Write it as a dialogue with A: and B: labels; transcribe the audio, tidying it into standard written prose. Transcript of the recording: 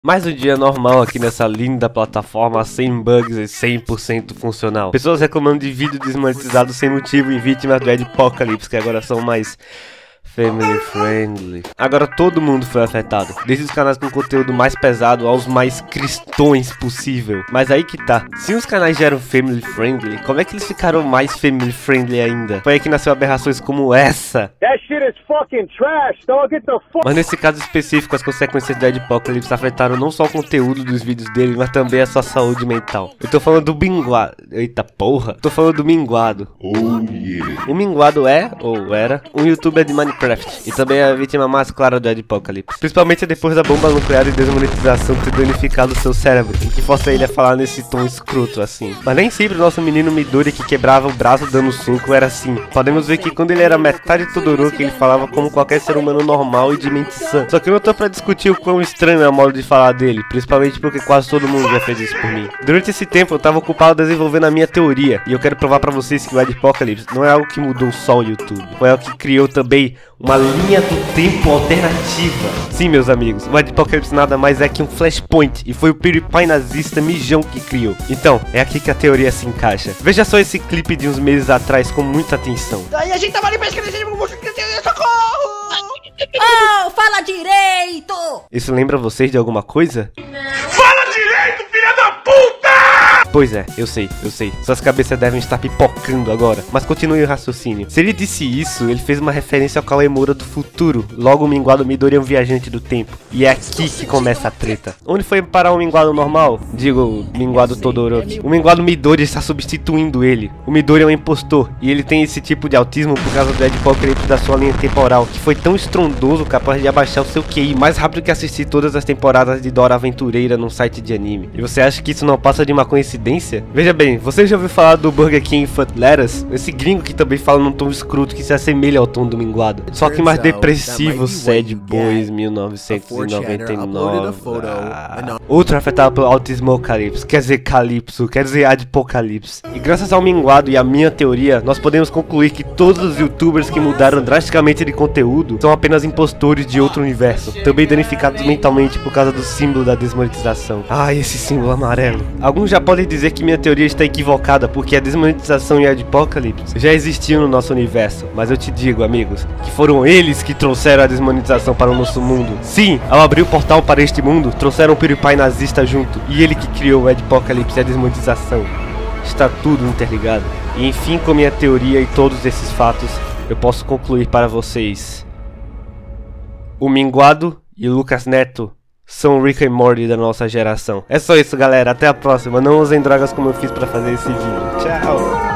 A: Mais um dia normal aqui nessa linda plataforma, sem bugs e 100% funcional. Pessoas reclamando de vídeo desmonetizado sem motivo e vítimas do Adpocalypse, que agora são mais family friendly. Agora todo mundo foi afetado, desde os canais com conteúdo mais pesado aos mais cristões possível. Mas aí que tá, se os canais já eram family friendly, como é que eles ficaram mais family friendly ainda? Foi aí que nasceu aberrações como essa. Mas nesse caso específico, as consequências do Adpocalypse afetaram não só o conteúdo dos vídeos dele, mas também a sua saúde mental. Eu tô falando do minguado. Eita porra! Tô falando do minguado.
B: Oh, yeah.
A: O minguado é, ou era, um youtuber de Minecraft e também é a vítima mais clara do Adpocalypse. Principalmente depois da bomba nuclear e desmonetização ter danificado seu cérebro, e que força ele a falar nesse tom escroto assim. Mas nem sempre o nosso menino Midori, que quebrava o braço dando soco, era assim. Podemos ver que quando ele era metade Todoroki, ele falava como qualquer ser humano normal e de mente sã. Só que eu não tô pra discutir o quão estranho é o modo de falar dele, principalmente porque quase todo mundo já fez isso por mim. Durante esse tempo eu tava ocupado desenvolvendo a minha teoria, e eu quero provar pra vocês que o Adpocalypse não é algo que mudou só o YouTube, foi algo que criou também uma linha do tempo alternativa. Sim, meus amigos, o Adpocalypse nada mais é que um flashpoint, e foi o PewDiePie nazista mijão que criou. Então, é aqui que a teoria se encaixa. Veja só esse clipe de uns meses atrás com muita atenção.
C: Daí a gente tava ali pra escrever, socorro! Oh, fala direito!
A: Isso lembra vocês de alguma coisa?
B: Fala direito, filha da puta!
A: Pois é, eu sei. Suas cabeças devem estar pipocando agora. Mas continue o raciocínio. Se ele disse isso, ele fez uma referência ao Cauê Moura do futuro. Logo o minguado Midori é um viajante do tempo. E é aqui que começa a treta. Onde foi parar o minguado normal? Digo, o minguado Todoroki. O minguado Midori está substituindo ele. O Midori é um impostor. E ele tem esse tipo de autismo por causa do Adpocalypse da sua linha temporal, que foi tão estrondoso, capaz de abaixar o seu QI mais rápido que assistir todas as temporadas de Dora Aventureira num site de anime. E você acha que isso não passa de uma coincidência? Veja bem, você já ouviu falar do Burger King Fat Lettuce? Esse gringo que também fala num tom escroto que se assemelha ao tom do minguado, só que mais depressivo. Sad Boys 1999. Outro afetado pelo Autismocalypse, quer dizer Calypso, quer dizer Adpocalypse. E graças ao minguado e à minha teoria, nós podemos concluir que todos os youtubers que mudaram drasticamente de conteúdo são apenas impostores de outro universo, também danificados mentalmente por causa do símbolo da desmonetização. Ai, esse símbolo amarelo. Alguns já podem dizer que minha teoria está equivocada, porque a desmonetização e a Adpocalypse já existiam no nosso universo, mas eu te digo, amigos, que foram eles que trouxeram a desmonetização para o nosso mundo. Sim, ao abrir o portal para este mundo, trouxeram o PewDiePie nazista junto, e ele que criou o Adpocalypse e a desmonetização. Está tudo interligado. E enfim, com minha teoria e todos esses fatos, eu posso concluir para vocês: o minguado e o Lucas Neto são o Rick and Morty da nossa geração. É só isso, galera. Até a próxima. Não usem drogas como eu fiz pra fazer esse vídeo. Tchau!